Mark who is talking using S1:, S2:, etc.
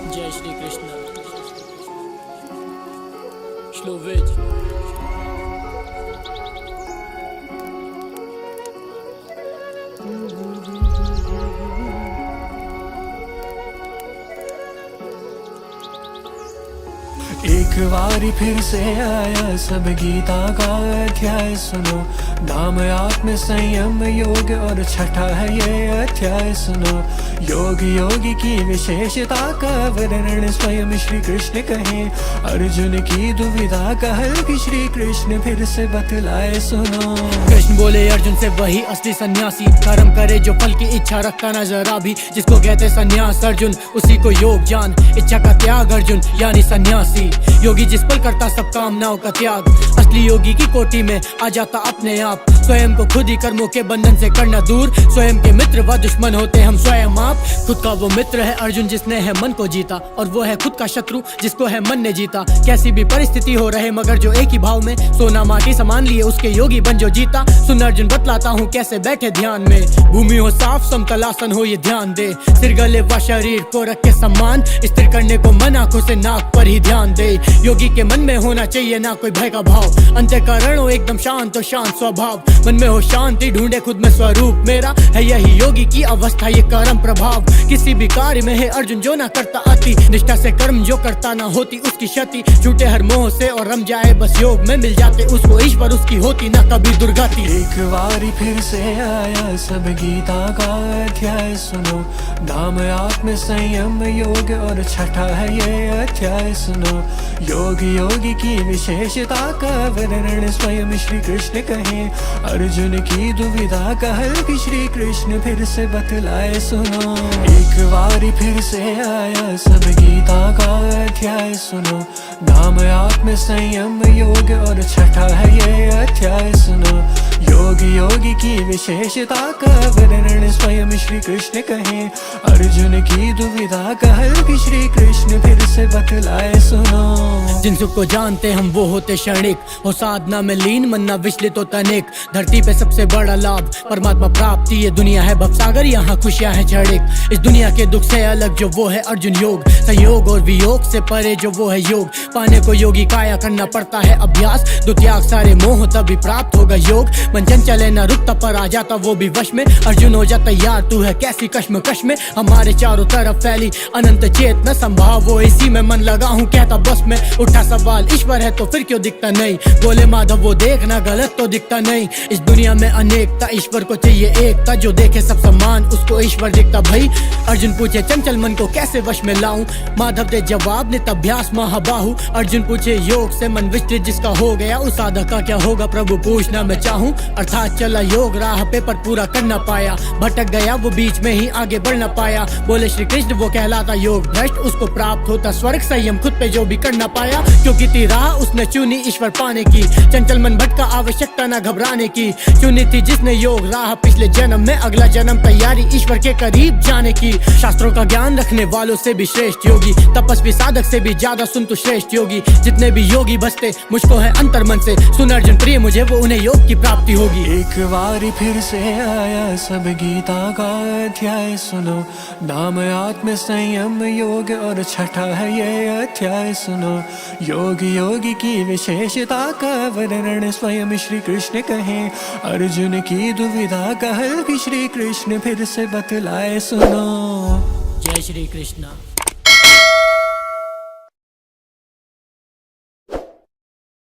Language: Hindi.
S1: जय श्री कृष्ण। श्लोवेज।
S2: एक बारी फिर से आया सब गीता का अध्याय सुनो। नाम आत्म संयम योग और छठा है ये अध्याय सुनो। योग योगी की विशेषता का वर्णन स्वयं श्री कृष्ण कहे। अर्जुन की दुविधा का हल भी श्री कृष्ण फिर से बतलाए सुनो।
S1: कृष्ण बोले अर्जुन से वही असली सन्यासी, कर्म करे जो फल की इच्छा रखता न जरा भी, जिसको कहते सन्यास अर्जुन उसी को योग जान। इच्छा का त्याग अर्जुन यानी सन्यासी। योगी जिस पल करता सब कामनाओं का त्याग, असली योगी की कोटि में आ जाता अपने आप। स्वयं को खुद ही कर्मों के बंधन से करना दूर, स्वयं के मित्र व दुश्मन होते हम स्वयं आप। खुद का वो मित्र है अर्जुन जिसने है मन को जीता, और वो है खुद का शत्रु जिसको है मन ने जीता। कैसी भी परिस्थिति हो रहे मगर जो एक ही भाव में, सोना माटी समान लिए उसके योगी बन जो जीता। सुन अर्जुन बतलाता हूँ कैसे बैठे ध्यान में, भूमि हो साफ समतल आसन हो ये ध्यान दे। सिर गले व शरीर को रख के सम्मान, स्थिर करने को मन आंखों से नाक पर ही ध्यान दे। योगी के मन में होना चाहिए ना कोई भय का भाव, अंतःकरण हो एकदम शांत हो शांत स्वभाव। मन में हो शांति ढूंढे खुद में स्वरूप मेरा, है यही योगी की अवस्था ये कर्म प्रभाव। किसी भी कार्य में है अर्जुन जो ना करता अति, निष्ठा से कर्म जो करता ना होती उसकी क्षति। छूटे हर मोह से और रम जाए बस योग में, मिल जाते उसको ईश्वर उसकी होती ना कभी दुर्गति।
S2: एक बारी फिर से आया सब गीता का अध्याय सुनो। नाम आत्म संयम योग और छठा है ये अध्याय सुनो। योग योगी की विशेषता का वर्णन स्वयं श्री कृष्ण कहे। अर्जुन की दुविधा का हल भी श्री कृष्ण फिर से बतलाए सुनो। एक बारी फिर से आया सब गीता का अध्याय सुनो। नाम आत्म संयम योग और छठा है ये अध्याय सुनो। योग योगी की विशेषता का वर्णन स्वयं श्री कृष्ण कहे। अर्जुन की दुविधा का हल भी श्री कृष्ण फिर से बतलाए सुनो।
S1: जिन सुख को जानते हम वो होते क्षणिक, हो साधना में लीन मन न विचलित हो तनिक। धरती पे सबसे बड़ा लाभ परमात्मा प्राप्ति, ये दुनिया है भवसागर यहाँ खुशियाँ है झड़िक। इस दुनिया के दुख से अलग जो वो है अर्जुन योग, संयोग और वियोग से परे जो वो है योग। पाने को योगी काया करना पड़ता है अभ्यास, दो त्याग सारे मोह तभी प्राप्त होगा योग। मन चले न रुकता पर आ जाता वो भी वश में। अर्जुन हो जा तैयार तू है कैसी कश्मकश में, हमारे चारों तरफ फैली अनंत चेतना संभाव। वो इसी में मन लगा हूँ कहता बस में। उठा सवाल ईश्वर है तो फिर क्यों दिखता नहीं, बोले माधव वो देखना गलत तो दिखता नहीं। इस दुनिया में अनेकता ईश्वर को चाहिए एकता, जो देखे सब समान उसको ईश्वर दिखता भाई। अर्जुन पूछे चंचल मन को कैसे वश में लाऊं, माधव दे जवाब नित अभ्यास महाबाहु। अर्जुन पूछे योग से मन विचलित जिसका हो गया, उस साधक का क्या होगा प्रभु पूछना मैं चाहूँ। अर्थात चला योग राह पे पर पूरा कर न पाया, भटक गया वो बीच में ही आगे बढ़ न पाया। बोले श्री कृष्ण वो कहलाता योग भ्रष्ट, उसको प्राप्त होता स्वर्ग संयम खुद पे जो भी कर न पाया। क्योंकि ती राह उसने चुनी ईश्वर पाने की, चंचल मन भटका आवश्यकता न घबराने की। चुनी थी जिसने योग राह पिछले जन्म में, अगला जन्म तैयारी ईश्वर के करीब जाने की। शास्त्रों का ज्ञान रखने वालों से भी श्रेष्ठ योगी, तपस्वी साधक से भी ज्यादा सुन तू श्रेष्ठ योगी। जितने भी योगी बसते मुझको है अंतर मन से, सुन अर्जुन प्रिय मुझे वो उन्हें योग की प्राप्ति होगी।
S2: एक बारी फिर से आया सब गीता का अध्याय सुनो। नाम आत्म संयम योग और छठा है ये अध्याय सुनो। योग योगी की विशेषता का वर्णन स्वयं श्री कृष्ण कहे। अर्जुन की दुविधा का हल भी श्री कृष्ण फिर से बतलाए सुनो।
S1: जय श्री कृष्ण।